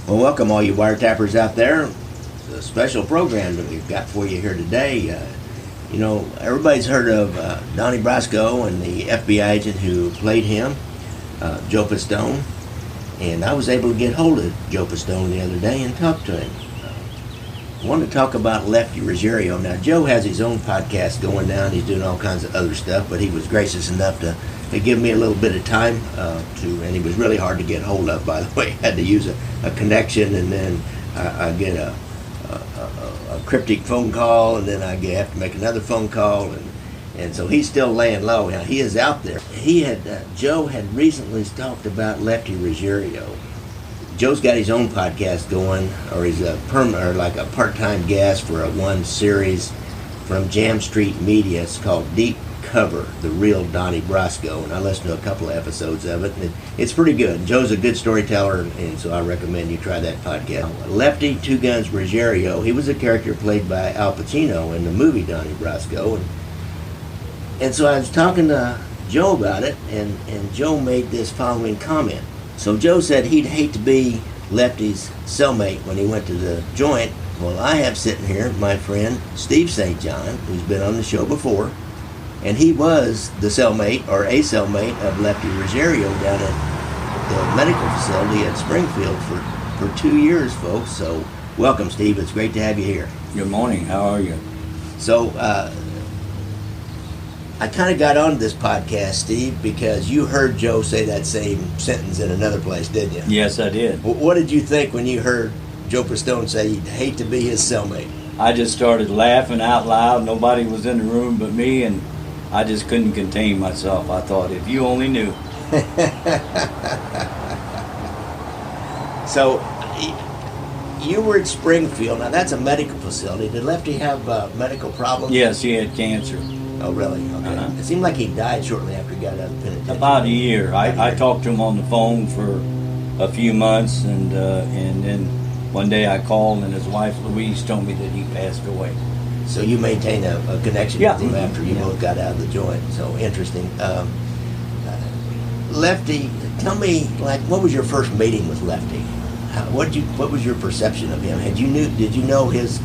Well, welcome all you wiretappers out there. It's a special program that we've got for you here today. Everybody's heard of Donnie Brosko and the FBI agent who played him, Joe Pistone. And I was able to get hold of Joe Pistone the other day and talk to him. I wanted to talk about Lefty Ruggerio. Now, Joe has his own podcast going down. He's doing all kinds of other stuff, but he was gracious enough to give me a little bit of time and he was really hard to get hold of, by the way. I had to use a connection, and then I get a cryptic phone call, and then I have to make another phone call, and so he's still laying low. Now, he is out there. Joe had recently talked about Lefty Ruggerio. Joe's got his own podcast going, or he's a part-time guest for one series from Jam Street Media. It's called Deep Cover, The Real Donnie Brosko, and I listened to a couple of episodes of it, and it's pretty good. Joe's a good storyteller, and so I recommend you try that podcast. Lefty Two Guns Ruggerio, he was a character played by Al Pacino in the movie Donnie Brosko, and so I was talking to Joe about it, and Joe made this following comment. So Joe said he'd hate to be Lefty's cellmate when he went to the joint. Well, I have sitting here my friend Steve St. John, who's been on the show before, and he was the cellmate, or a cellmate, of Lefty Ruggerio down at the medical facility at Springfield for 2 years, folks. So welcome, Steve. It's great to have you here. Good morning. How are you? So I kind of got onto this podcast, Steve, because you heard Joe say that same sentence in another place, didn't you? Yes, I did. What did you think when you heard Joe Pistone say he'd hate to be his cellmate? I just started laughing out loud. Nobody was in the room but me, and I just couldn't contain myself. I thought, if you only knew. So, you were at Springfield. Now, that's a medical facility. Did Lefty have medical problems? Yes, he had cancer. Oh, really? Okay. It seemed like he died shortly after he got out of the penitentiary. About a year. I talked to him on the phone for a few months, and then one day I called, and his wife, Louise, told me that he passed away. So you maintained a connection with him after you both got out of the joint. So interesting. Lefty, tell me, what was your first meeting with Lefty? What was your perception of him? Did you know his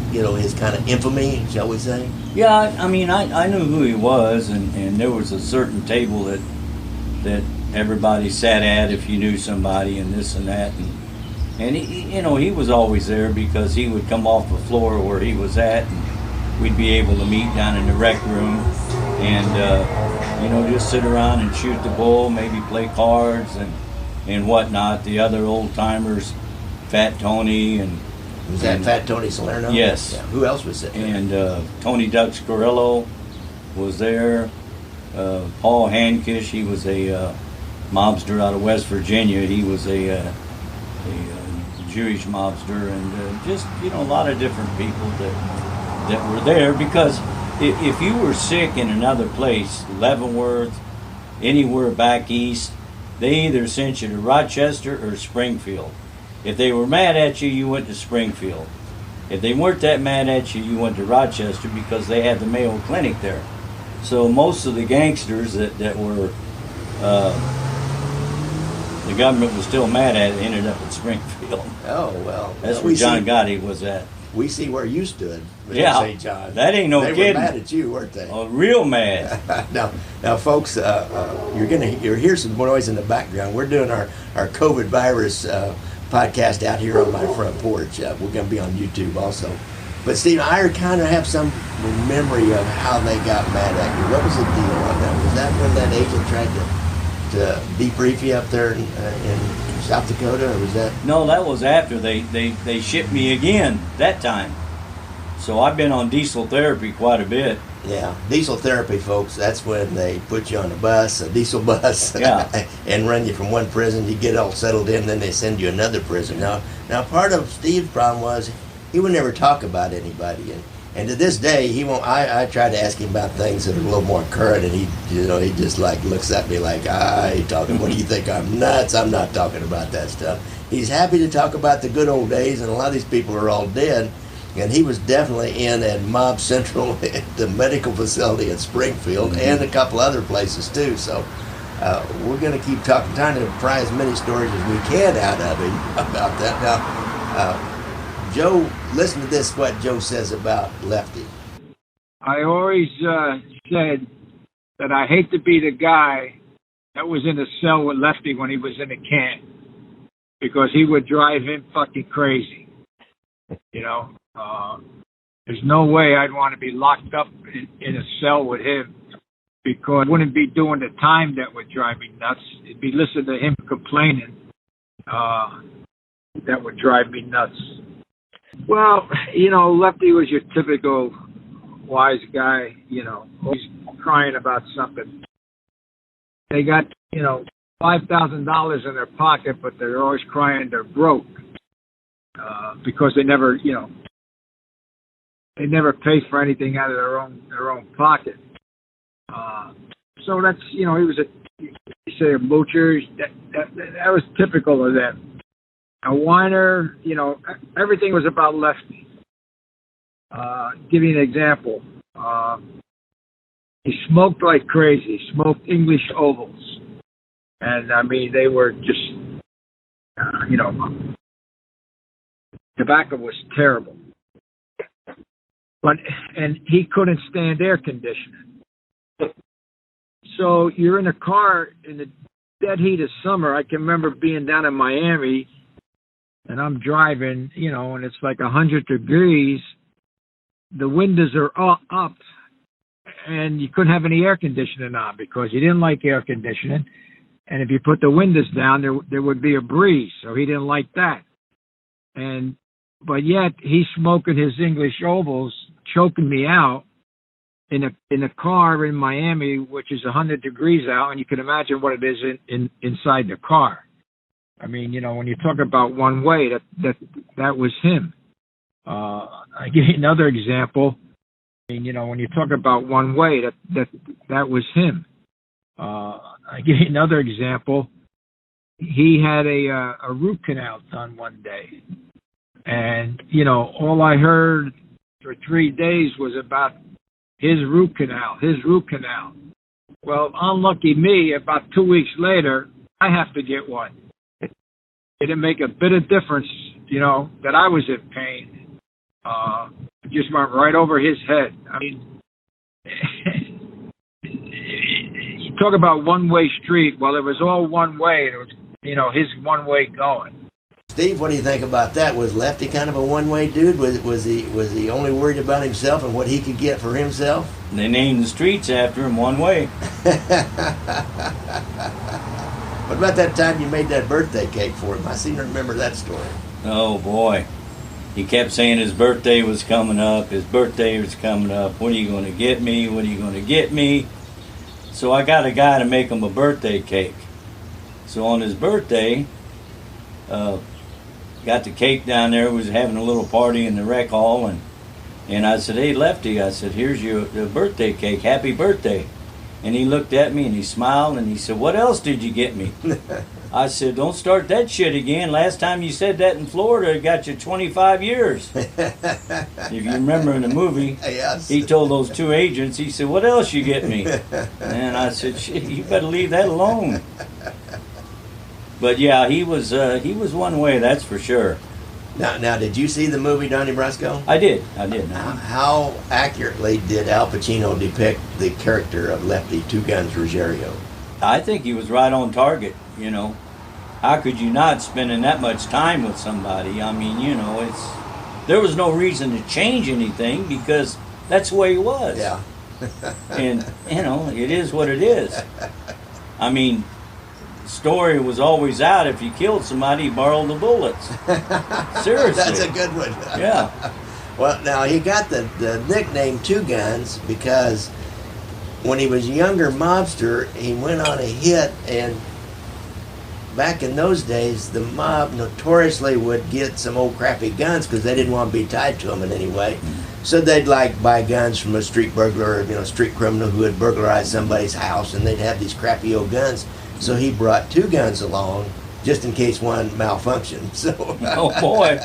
kind of infamy, shall we say? Yeah, I mean, I knew who he was, and there was a certain table that everybody sat at if you knew somebody, and this and that, and he was always there because he would come off the floor where he was at, and we'd be able to meet down in the rec room, and just sit around and shoot the bull, maybe play cards and whatnot. The other old timers, Fat Tony and was that Fat Tony Salerno? Yes. Yeah. Who else was sitting there? And Tony Duck Scarillo was there. Paul Hankish, he was a mobster out of West Virginia. He was a Jewish mobster, and just a lot of different people that were there, because if you were sick in another place, Leavenworth, anywhere back east, they either sent you to Rochester or Springfield. If they were mad at you, you went to Springfield. If they weren't that mad at you, you went to Rochester, because they had the Mayo Clinic there. So most of the gangsters that were the government was still mad at ended up at Springfield. Oh, well. That's where John Gotti was at. We see where you stood with St. John. That ain't no kidding. They were mad at you, weren't they? Oh, real mad. Now, folks, you'll hear some noise in the background. We're doing our COVID virus podcast out here on my front porch. We're going to be on YouTube also. But Steve, I kind of have some memory of how they got mad at you. What was the deal on that? Was that when that agent tried to debrief you up there in South Dakota, or was that? No, that was after they shipped me again that time. So I've been on diesel therapy quite a bit. Yeah, diesel therapy, folks, that's when they put you on a diesel bus, and run you from one prison. You get all settled in, then they send you another prison. Now part of Steve's problem was he would never talk about anybody, and to this day he won't. I try to ask him about things that are a little more current, and he just looks at me like, I ain't talking. What do you think? I'm nuts? I'm not talking about that stuff. He's happy to talk about the good old days, and a lot of these people are all dead. And he was definitely in at Mob Central, at the medical facility at Springfield, and a couple other places too. So we're going to keep talking, trying to pry as many stories as we can out of him about that. Now, Joe, listen to this, what Joe says about Lefty. I always said that I hate to be the guy that was in the cell with Lefty when he was in the can, because he would drive him fucking crazy. You know, there's no way I'd want to be locked up in a cell with him, because I wouldn't be doing the time that would drive me nuts. It'd be listening to him complaining that would drive me nuts. Well, you know, Lefty was your typical wise guy, you know, always crying about something. They got, you know, $5,000 in their pocket, but they're always crying they're broke because they never, you know, they never paid for anything out of their own pocket. So that's, you know, he was you say a moocher. That was typical of them. A whiner, you know, everything was about Lefty. Give you an example. He smoked like crazy. He smoked English Ovals. And, I mean, they were just, you know, tobacco was terrible. And he couldn't stand air conditioning. So you're in a car in the dead heat of summer. I can remember being down in Miami, and I'm driving, you know, and it's like 100 degrees. The windows are up, and you couldn't have any air conditioning on because you didn't like air conditioning. And if you put the windows down, there would be a breeze, so he didn't like that. But yet he's smoking his English Ovals, choking me out in a car in Miami, which is 100 degrees out, and you can imagine what it is inside the car. I mean, you know, when you talk about one way, that was him. I give you another example. I mean, you know, when you talk about one way, that was him. I give you another example. He had a root canal done one day, and you know, all I heard for 3 days was about his root canal. Well, unlucky me. About 2 weeks later, I have to get one. It didn't make a bit of difference, you know, that I was in pain. It just went right over his head. I mean, you talk about one-way street. Well, it was all one way. It was, you know, his one way going. Steve, what do you think about that? Was Lefty kind of a one-way dude? Was he only worried about himself and what he could get for himself? They named the streets after him one way. What about that time you made that birthday cake for him? I seem to remember that story. Oh, boy. He kept saying his birthday was coming up. His birthday was coming up. What are you going to get me? What are you going to get me? So I got a guy to make him a birthday cake. So on his birthday, got the cake down there. Was having a little party in the rec hall. And I said, hey, Lefty, I said, here's your birthday cake. Happy birthday. And he looked at me and he smiled and he said, what else did you get me? I said, don't start that shit again. Last time you said that in Florida, it got you 25 years. If you remember in the movie, yes. He told those two agents, he said, what else you get me? And I said, shit, you better leave that alone. But yeah, he was one way, that's for sure. Now, did you see the movie Donnie Brosko? I did. How accurately did Al Pacino depict the character of Lefty Two Guns Ruggerio? I think he was right on target, you know. How could you not spending that much time with somebody? I mean, you know, there was no reason to change anything because that's the way he was. Yeah. And, you know, it is what it is. I mean, the story was always out, if you killed somebody, you borrowed the bullets. Seriously. That's a good one. Yeah. Well, now, he got the nickname Two Guns because when he was a younger mobster, he went on a hit, and back in those days, the mob notoriously would get some old crappy guns because they didn't want to be tied to them in any way. So they'd like buy guns from a street burglar, you know, street criminal who had burglarized somebody's house, and they'd have these crappy old guns. So he brought two guns along just in case one malfunctioned. So oh boy,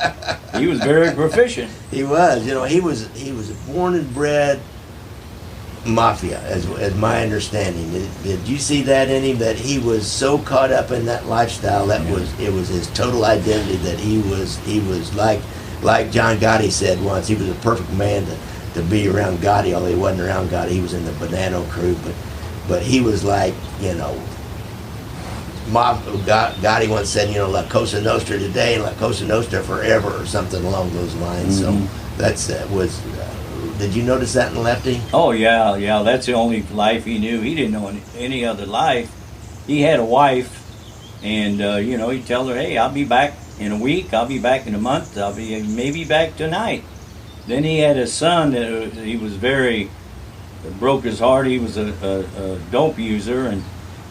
he was very proficient. He was, you know, he was born and bred mafia, as my understanding. Did you see that in him? That he was so caught up in that lifestyle that it was his total identity. That he was like John Gotti said once. He was a perfect man to be around Gotti. Although he wasn't around Gotti, he was in the Bonanno crew. But he was like, you know, Gotti once said, you know, La Cosa Nostra today and La Cosa Nostra forever, or something along those lines. So that's was. Did you notice that in Lefty? Oh yeah. That's the only life he knew. He didn't know any other life. He had a wife, and you know, he'd tell her, "Hey, I'll be back in a week. I'll be back in a month. I'll be maybe back tonight." Then he had a son that he was broke his heart. He was a dope user, and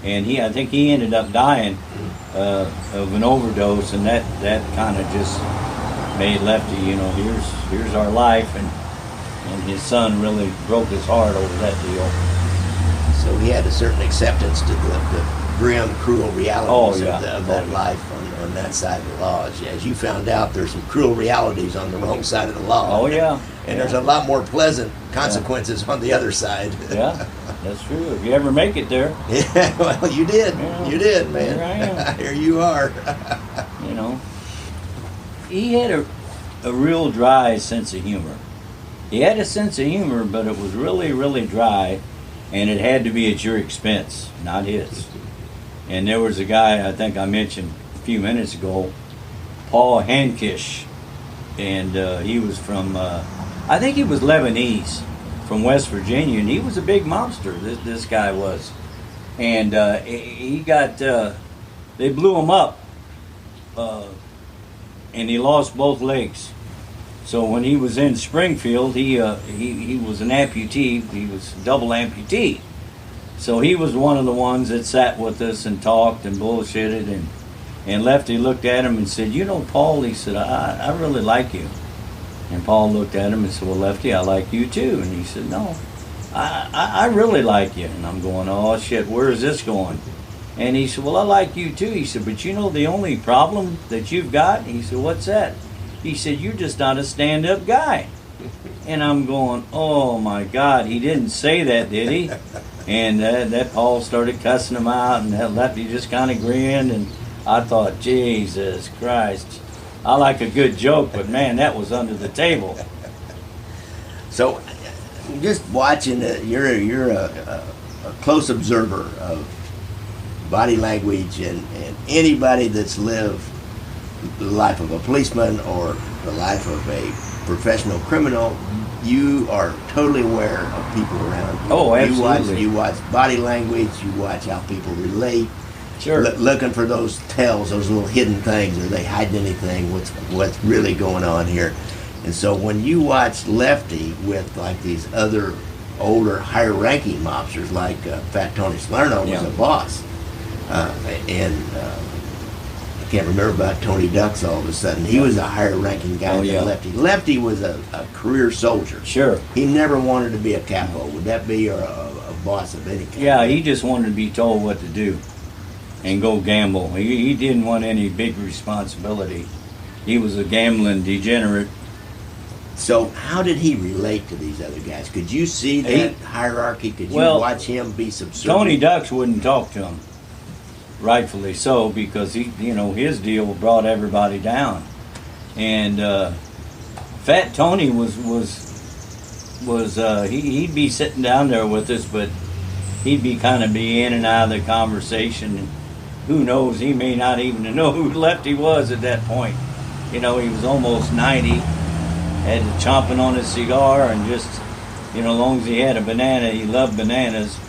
I think he ended up dying of an overdose, and that kind of just made Lefty, you know, here's our life, and his son really broke his heart over that deal. So he had a certain acceptance to the grim, cruel realities of that life on that side of the law. As you found out, there's some cruel realities on the wrong side of the law. Oh yeah. And there's a lot more pleasant consequences on the other side. Yeah, that's true. If you ever make it there. Yeah, well, you did. Yeah, you did, man. Here I am. Here you are. You know, he had a real dry sense of humor. He had a sense of humor, but it was really, really dry, and it had to be at your expense, not his. And there was a guy, I think I mentioned a few minutes ago, Paul Hankish, and he was from, I think he was Lebanese, from West Virginia, and he was a big mobster, this guy was. And he got, they blew him up, and he lost both legs. So when he was in Springfield, he was an amputee. He was a double amputee. So he was one of the ones that sat with us and talked and bullshitted. And Lefty looked at him and said, "You know, Paul," he said, I really like you. And Paul looked at him and said, "Well, Lefty, I like you too." And he said, "No, I really like you." And I'm going, "Oh shit, where is this going?" And he said, "Well, I like you too." He said, "But you know the only problem that you've got?" He said, "What's that?" He said, "You're just not a stand-up guy." And I'm going, "Oh my God, he didn't say that, did he?" And that Paul started cussing him out, and that Lefty just kind of grinned, and I thought, Jesus Christ, I like a good joke, but man, that was under the table. So, just watching, you're a close observer of body language, and anybody that's lived the life of a policeman or the life of a professional criminal, you are totally aware of people around you. Oh, absolutely. You watch body language, you watch how people relate. Sure. Looking for those tells, those little hidden things. Are they hiding anything? What's really going on here? And so when you watch Lefty with like these other older, higher-ranking mobsters, like Fat Tony Salerno was a boss, I can't remember about Tony Ducks all of a sudden. He was a higher-ranking guy than Lefty. Lefty was a career soldier. Sure. He never wanted to be a capo. Would that be a boss of any kind? Yeah, he just wanted to be told what to do and go gamble. He didn't want any big responsibility. He was a gambling degenerate. So how did he relate to these other guys? Could you see that hierarchy? Could you watch him be subservient? Tony Ducks wouldn't talk to him. Rightfully so, because his deal brought everybody down, and Fat Tony he'd be sitting down there with us, but he'd be kind of be in and out of the conversation, and who knows, he may not even know who Lefty was at that point. He was almost 90, had chomping on his cigar, and just as long as he had a banana, he loved bananas.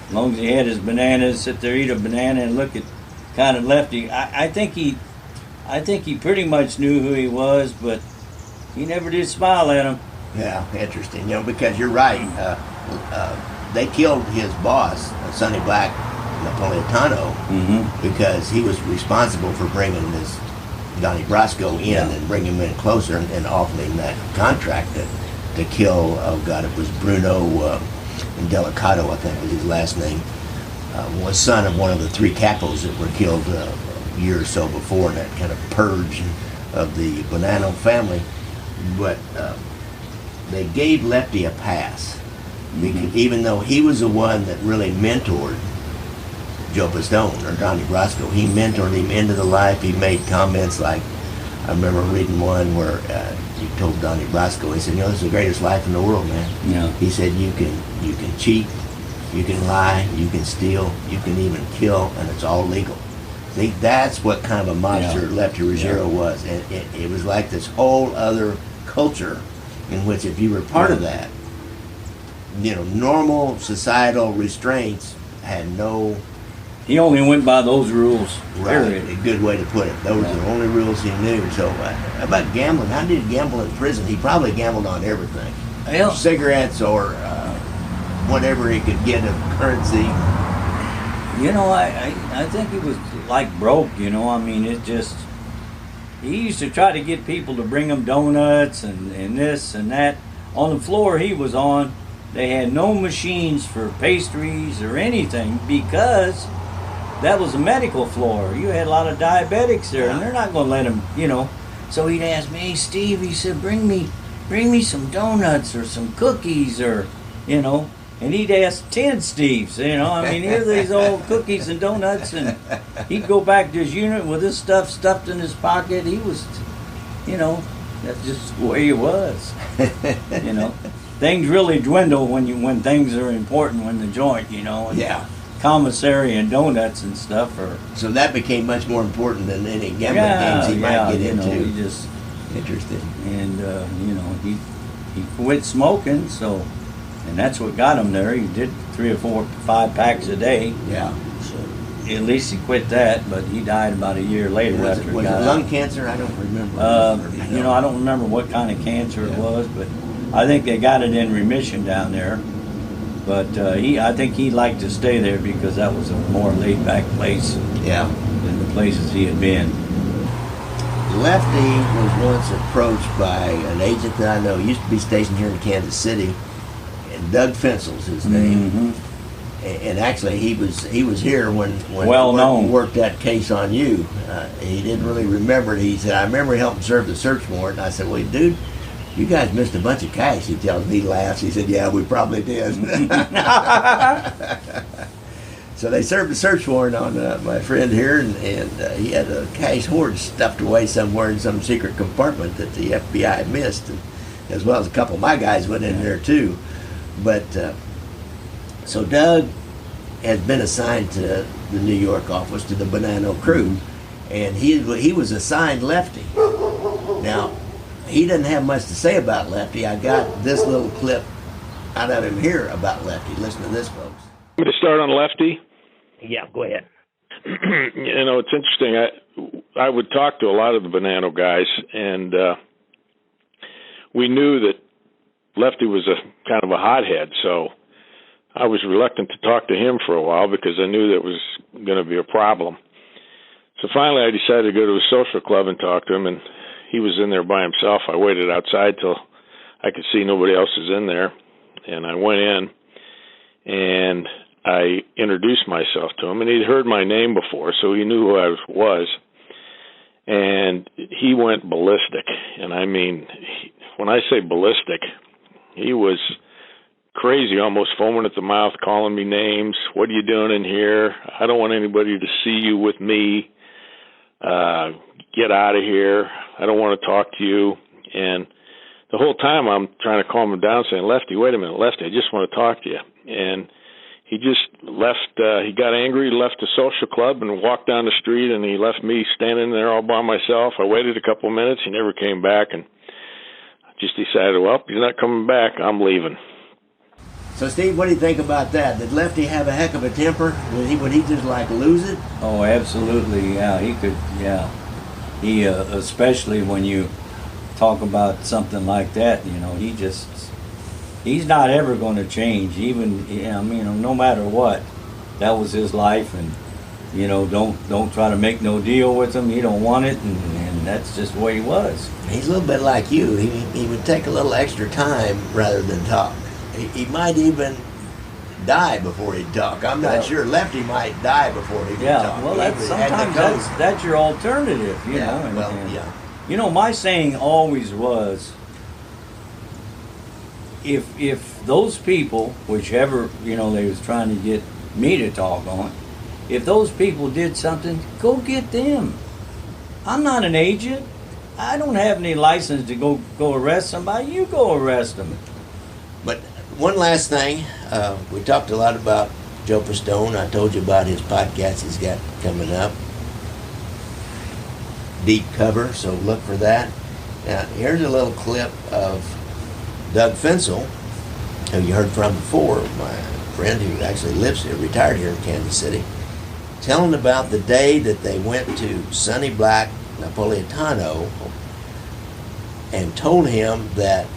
As long as he had his bananas, sit there, eat a banana, and look at kind of Lefty. I think he pretty much knew who he was, but he never did smile at him. Yeah, interesting. Because you're right. They killed his boss, Sonny Black, Napolitano, because he was responsible for bringing this Donnie Brosko in and bringing him in closer and offering that contract to kill. Oh God, it was Bruno. Delicato, I think was his last name, was son of one of the three capos that were killed a year or so before in that kind of purge of the Bonanno family. But they gave Lefty a pass Even though he was the one that really mentored Joe Pistone or Donnie Brosko, he mentored him into the life. He made comments like, I remember reading one where he told Donnie Brosko, he said, this is the greatest life in the world, man. Yeah. He said, you can cheat, you can lie, you can steal, you can even kill, and it's all legal. See, that's what kind of a monster Lefty Ruggerio was. And it was like this whole other culture in which if you were part of that, normal societal restraints had no... He only went by those rules. Right, a good way to put it. Those are the only rules he knew. So, how about gambling? How did he gamble in prison? He probably gambled on everything. Well, cigarettes or whatever he could get of currency. I think he was like broke, it just... He used to try to get people to bring him donuts and this and that. On the floor he was on, they had no machines for pastries or anything because that was a medical floor. You had a lot of diabetics there, and they're not going to let him, So he'd ask me, hey, Steve, he said, bring me some donuts or some cookies or, and he'd ask 10 Steves, here's these old cookies and donuts, and he'd go back to his unit with his stuff stuffed in his pocket. He was, that's just the way he was, Things really dwindle when things are important, when the joint, and commissary and donuts and stuff. So that became much more important than any gambling games he might get into. He just interesting. And he quit smoking, so, and that's what got him there. He did 3 or 4 or 5 packs a day. Yeah. So at least he quit that, but he died about a year later Was after it he got lung out. cancer? I don't remember. I don't remember what kind of cancer it was, but I think they got it in remission down there. But I think he liked to stay there because that was a more laid-back place than the places he had been. Lefty was once approached by an agent that I know used to be stationed here in Kansas City, and Doug Fencl's his name. Mm-hmm. And actually, he was here when worked that case on you. He didn't really remember it. He said, I remember helping serve the search warrant. And I said, well, dude, you guys missed a bunch of cash. He tells me, he laughs. He said, yeah, we probably did. So they served a search warrant on my friend here, and he had a cash hoard stuffed away somewhere in some secret compartment that the FBI missed, and, as well as a couple of my guys went in there too. But so Doug has been assigned to the New York office, to the Bonanno crew, and he was assigned Lefty. Now, he doesn't have much to say about Lefty. I got this little clip out of him here about Lefty. Listen to this, folks. I'm going to start on Lefty. Yeah, go ahead. It's interesting. I would talk to a lot of the Bonanno guys, and we knew that Lefty was a kind of a hothead, so I was reluctant to talk to him for a while because I knew that was going to be a problem. So finally I decided to go to a social club and talk to him, and he was in there by himself. I waited outside till I could see nobody else is in there, and I went in, and I introduced myself to him, and he'd heard my name before, so he knew who I was, and he went ballistic. And I mean, when I say ballistic, he was crazy, almost foaming at the mouth, calling me names. What are you doing in here? I don't want anybody to see you with me. Get out of here. I don't want to talk to you. And the whole time I'm trying to calm him down, saying, Lefty, wait a minute, Lefty, I just want to talk to you. And he just left, he got angry, left the social club and walked down the street, and he left me standing there all by myself. I waited a couple of minutes. He never came back, and I just decided, well, he's not coming back. I'm leaving. So, Steve, what do you think about that? Did Lefty have a heck of a temper? Would he just like lose it? Oh, absolutely, yeah. He could, yeah. He, especially when you talk about something like that, he's not ever going to change. Even, no matter what, that was his life, and don't try to make no deal with him. He don't want it, and that's just the way he was. He's a little bit like you. He would take a little extra time rather than talk. He might even die before he'd talk. I'm not sure. Lefty might die before he would talk. Well, sometimes that's your alternative, you know. My saying always was, if those people, whichever, they was trying to get me to talk on, if those people did something, go get them. I'm not an agent. I don't have any license to go arrest somebody. You go arrest them. But one last thing, we talked a lot about Joe Pistone. I told you about his podcast he's got coming up, Deep Cover, so look for that. Now, here's a little clip of Doug Fencl, who you heard from before, my friend who actually lives here, retired here in Kansas City, telling about the day that they went to Sonny Black, Napolitano, and told him that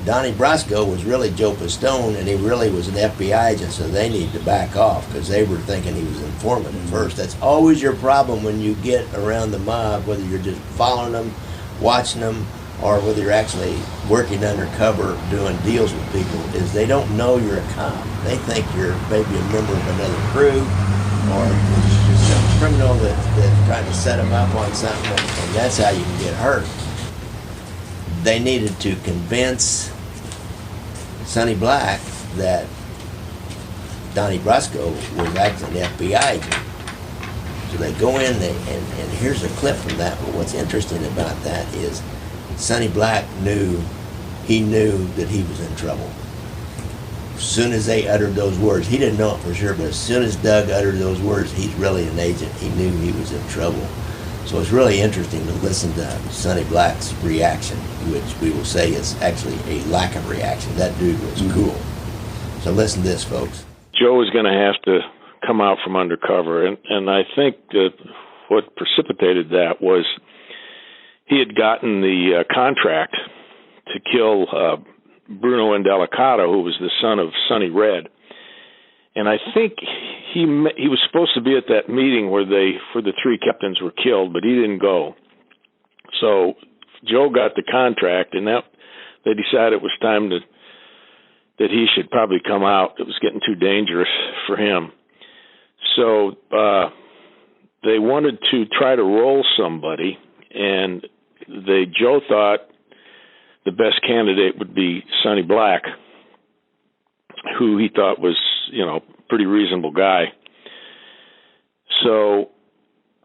Donnie Brosko was really Joe Pistone and he really was an FBI agent, so they need to back off because they were thinking he was an informant at first. That's always your problem when you get around the mob, whether you're just following them, watching them, or whether you're actually working undercover doing deals with people, is they don't know you're a cop. They think you're maybe a member of another crew or some criminal that's trying to set them up on something, and that's how you can get hurt. They needed to convince Sonny Black that Donnie Brosko was actually an FBI agent. So they go in, and here's a clip from that. But what's interesting about that is Sonny Black knew that he was in trouble. As soon as they uttered those words, he didn't know it for sure, but as soon as Doug uttered those words, he's really an agent, he knew he was in trouble. So it's really interesting to listen to Sonny Black's reaction, which we will say is actually a lack of reaction. That dude was cool. So listen to this, folks. Joe was going to have to come out from undercover, and I think that what precipitated that was he had gotten the contract to kill Bruno Indelicato, who was the son of Sonny Red. And I think he was supposed to be at that meeting where the three captains were killed, but he didn't go. So Joe got the contract, and they decided it was time that he should probably come out. It was getting too dangerous for him. So they wanted to try to roll somebody, and Joe thought the best candidate would be Sonny Black, who he thought was, pretty reasonable guy. So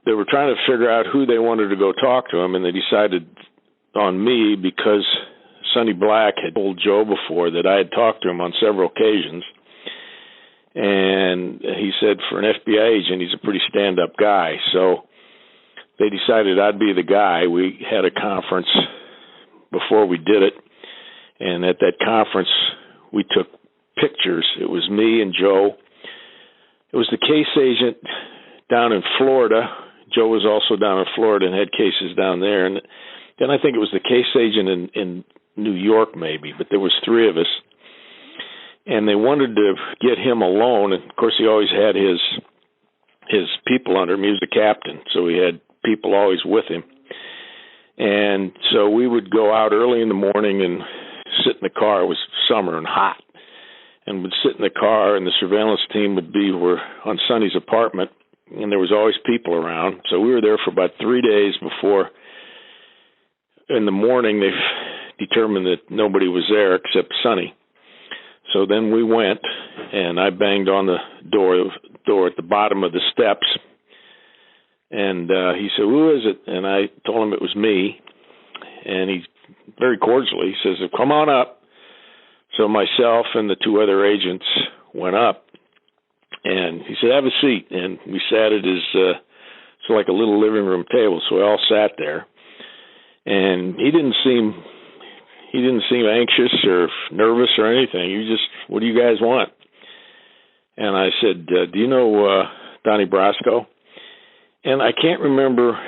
they were trying to figure out who they wanted to go talk to him, and they decided on me because Sonny Black had told Joe before that I had talked to him on several occasions. And he said for an FBI agent, he's a pretty stand-up guy. So they decided I'd be the guy. We had a conference before we did it, and at that conference we took pictures. It was me and Joe. It was the case agent down in Florida. Joe was also down in Florida and had cases down there. And then I think it was the case agent in New York maybe, but there was three of us. And they wanted to get him alone. And, of course, he always had his people under him. He was the captain, so he had people always with him. And so we would go out early in the morning and sit in the car. It was summer and hot. And would sit in the car, and the surveillance team would be on Sonny's apartment, and there was always people around. So we were there for about 3 days before, in the morning, they determined that nobody was there except Sonny. So then we went, and I banged on the door at the bottom of the steps, and he said, "Who is it?" And I told him it was me, and he very cordially says, "Come on up." So myself and the two other agents went up, and he said, "Have a seat." And we sat at his, so like a little living room table. So we all sat there, and he didn't seem anxious or nervous or anything. He just, "What do you guys want?" And I said, "Do you know Donnie Brosko?" And I can't remember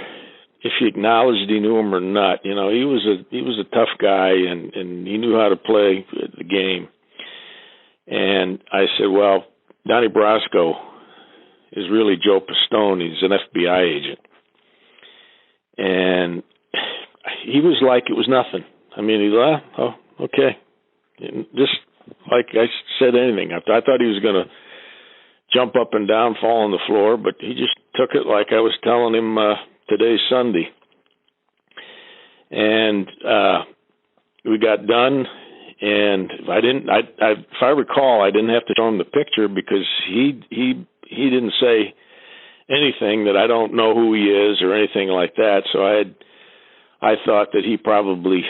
if he acknowledged he knew him or not. He was a tough guy, and he knew how to play the game. And I said, "Well, Donnie Brosko is really Joe Pistone. He's an FBI agent." And he was like it was nothing. I mean, he laughed. "Oh, okay." Just like I said anything. I thought he was going to jump up and down, fall on the floor, but he just took it like I was telling him today's Sunday. And we got done, And if I recall, I didn't have to show him the picture because he didn't say anything that I don't know who he is or anything like that. So I thought that he probably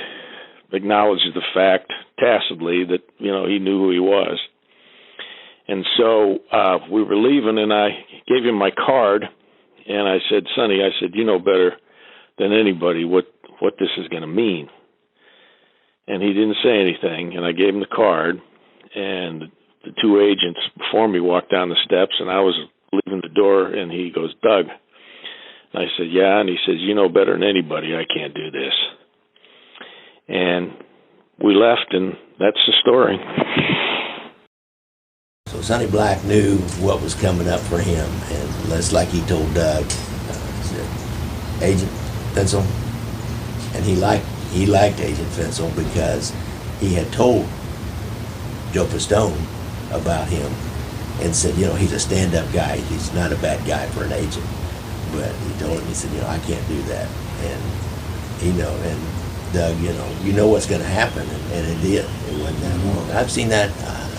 acknowledged the fact tacitly that, you know, he knew who he was. And so we were leaving, and I gave him my card, and I said, Sonny, I said, you know better than anybody what this is going to mean. And he didn't say anything, and I gave him the card, and the two agents before me walked down the steps, and I was leaving the door, and he goes, Doug. And I said, yeah, and he says, you know better than anybody I can't do this. And we left, and that's the story. So Sonny Black knew what was coming up for him, and just like he told Doug, Agent Fencl, and he liked Agent Fencl because he had told Joe Pistone about him and said, you know, he's a stand-up guy. He's not a bad guy for an agent. But he told him, he said, you know, I can't do that. And, you know, and Doug, you know what's going to happen. And it did. It wasn't that long. I've seen that.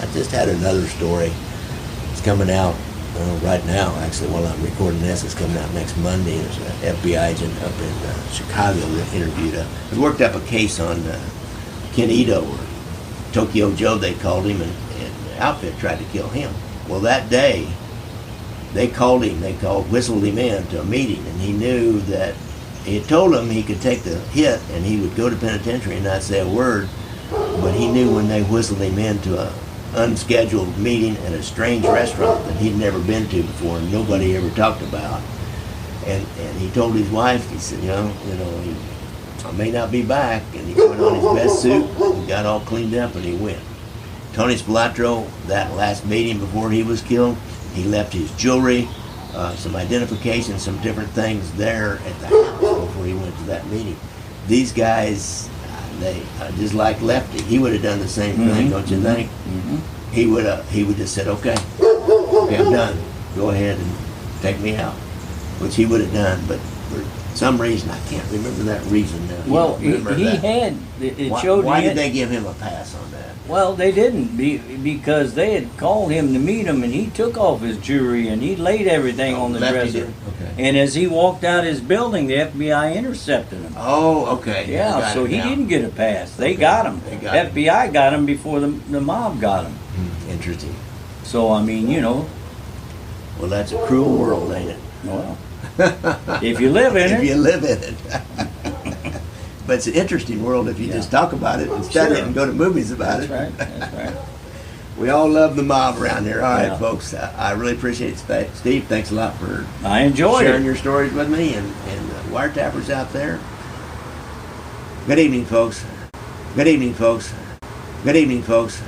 I just had another story. It's coming out right now, actually, while I'm recording this. It's coming out next Monday. There's an FBI agent up in Chicago that interviewed he worked up a case on Ken Ito, or Tokyo Joe, they called him, and the outfit tried to kill him. Well, that day, they called him. They whistled him in to a meeting, and he knew that he had told him he could take the hit and he would go to penitentiary and not say a word. But he knew when they whistled him into a unscheduled meeting at a strange restaurant that he'd never been to before and nobody ever talked about. And he told his wife, he said, I may not be back. And he put on his best suit and got all cleaned up and he went. Tony Spilatro, that last meeting before he was killed, he left his jewelry, some identification, some different things there at the house before he went to that meeting. These guys, they just like Lefty. He would have done the same thing, don't you think? Mm-hmm. He would just said, okay, I'm done. Go ahead and take me out, which he would have done. But for some reason, I can't remember that reason now. Well, it showed. Why did they give him a pass on that? Well, they didn't, because they had called him to meet him, and he took off his jewelry and he laid everything on the dresser. Okay. And as he walked out his building, the FBI intercepted him. Oh, okay. Yeah, so he didn't get a pass. They got him. FBI got him before the mob got him. Interesting. So, I mean, Well, that's a cruel world, ain't it? Well, if you live in it. If you live in it. But it's an interesting world if you just talk about it and study it and go to movies about it. That's right. We all love the mob around here. All right, folks. I really appreciate it. Steve, thanks a lot for sharing your stories with me and wiretappers out there. Good evening, folks. Good evening, folks. Good evening, folks.